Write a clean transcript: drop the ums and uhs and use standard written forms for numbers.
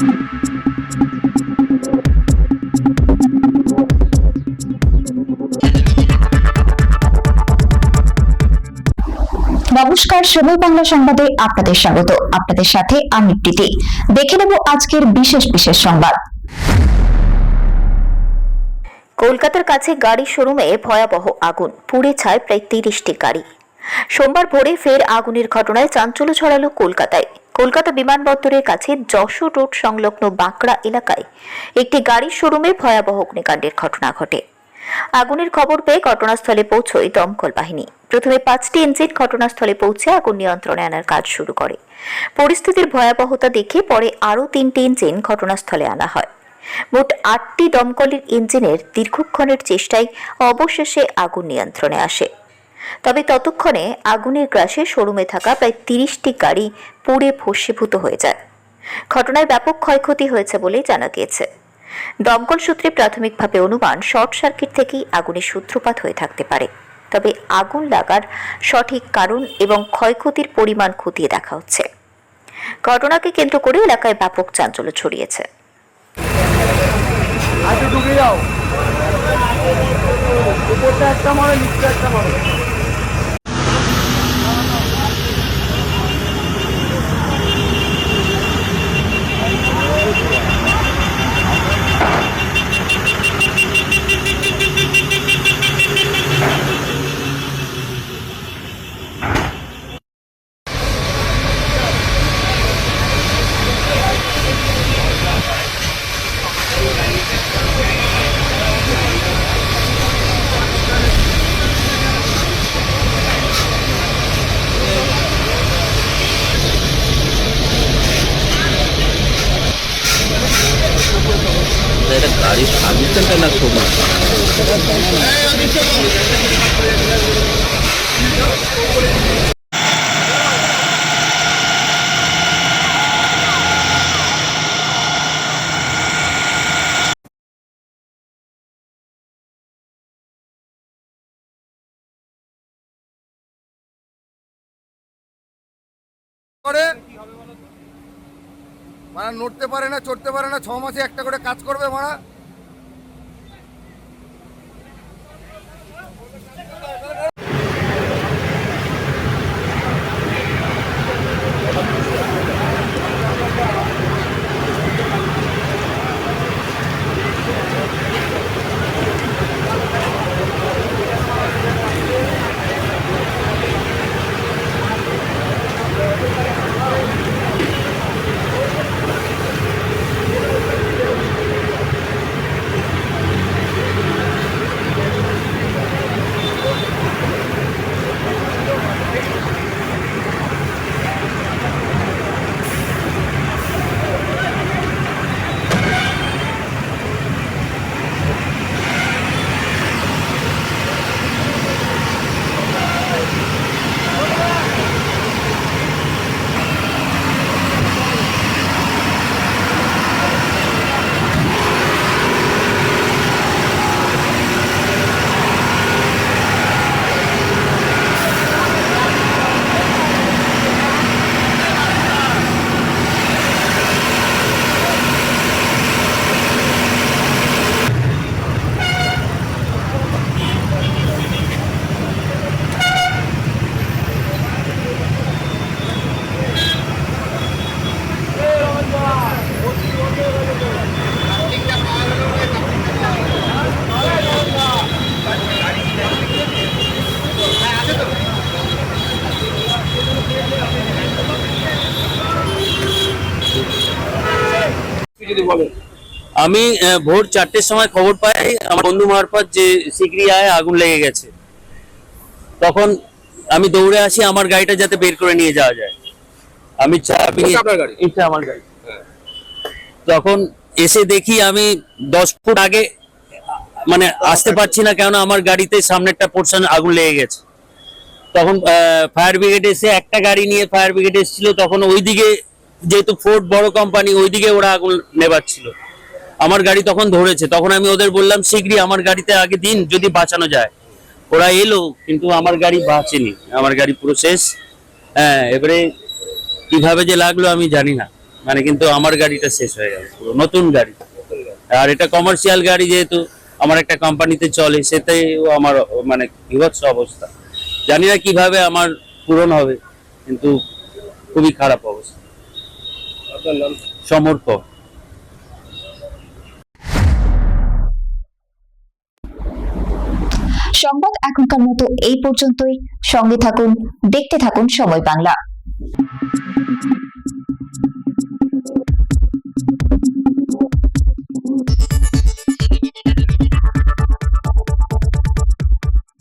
নমস্কার, সময় বাংলা সংবাদে আপনাদের স্বাগত। আপনাদের সাথে আমি প্রীতি। দেখে নেব আজকের বিশেষ বিশেষ সংবাদ। কলকাতার কাছে গাড়ি শোরুমে ভয়াবহ আগুন, পুড়ে ছাই প্রায় 30টি গাড়ি। সোমবার ভোরে ফের আগুনের ঘটনায় চাঞ্চল্য ছড়ালো কলকাতায়। কলকাতা বিমানবন্দরের কাছে যশোর রোড সংলগ্ন বাঁকড়া এলাকায় একটি গাড়ির শোরুমে ভয়াবহ অগ্নিকাণ্ডের ঘটনা ঘটে। আগুনের খবর পেয়ে ঘটনাস্থলে পৌঁছয় দমকল বাহিনী। প্রথমে 5টি ইঞ্জিন ঘটনাস্থলে পৌঁছে আগুন নিয়ন্ত্রণে আনার কাজ শুরু করে। পরিস্থিতির ভয়াবহতা দেখে পরে আরও 3টি ইঞ্জিন ঘটনাস্থলে আনা হয়। মোট 8টি দমকলের ইঞ্জিনের দীর্ঘক্ষণের চেষ্টায় অবশেষে আগুন নিয়ন্ত্রণে আসে। তবে ততক্ষণে আগুনের গ্রাসে শোরুমে থাকা প্রায় 30টি গাড়ি পুড়ে ভস্মীভূত হয়ে যায়। ঘটনায় ব্যাপক ক্ষয়ক্ষতি হয়েছে বলে জানা গিয়েছে। দমকল সূত্রে প্রাথমিকভাবে অনুমান শর্ট সার্কিট থেকেই আগুনের সূত্রপাত হয়ে থাকতে পারে। তবে আগুন লাগার সঠিক কারণ এবং ক্ষয়ক্ষতির পরিমাণ খতিয়ে দেখা হচ্ছে। ঘটনাকে কেন্দ্র করে এলাকায় ব্যাপক চাঞ্চল্য ছড়িয়েছে। গাড়ি সার্ভিসটা না খুব মারা নড়তে পারে না, চড়তে পারে না। 6 মাসে একটা করে কাজ করবে মারা। আমি ভোর 4টের সময় খবর পাই আমার বন্ধু মারফত যে সিগড়িয়ায় আগুন লেগে গেছে। তখন আমি দৌড়ে আসি আমার গাড়িটা যাতে বের করে নিয়ে যাওয়া যায়। আমি আমার গাড়ি তখন এসে দেখি আমি 10 ফুট আগে মানে আসতে পারছি না, কেননা আমার গাড়িতে সামনেরটা পোর্শন আগুন লেগে গেছে। তখন ফায়ার ব্রিগেড এসে একটা গাড়ি নিয়ে ফায়ার ব্রিগেড এসেছিল। তখন ওইদিকে যেহেতু ফোর্ড বড় কোম্পানি, ওইদিকে ওরা আগুন নেভাচ্ছিল। আমার গাড়ি তখন ধরেছে। তখন আমি ওদের বললাম শীঘ্রই আমার গাড়িতে আগে দিন, যদি বাঁচানো যায়। ওরা এলো, কিন্তু আমার গাড়ি বাঁচেনি, আমার গাড়ি পুরো শেষ। হ্যাঁ, এবারে কিভাবে যে লাগলো আমি জানি না। মানে কিন্তু আমার গাড়িটা শেষ হয়ে গেল, পুরো নতুন গাড়ি। আর এটা কমার্শিয়াল গাড়ি, যেহেতু আমার একটা কোম্পানিতে চলে, সেটাইও আমার মানে বিভৎস অবস্থা। জানি না কিভাবে আমার পূরণ হবে, কিন্তু খুবই খারাপ অবস্থা। সমর্থ। সংবাদ এখনকার মতো এই পর্যন্তই। সঙ্গে থাকুন, দেখতে থাকুন সময় বাংলা।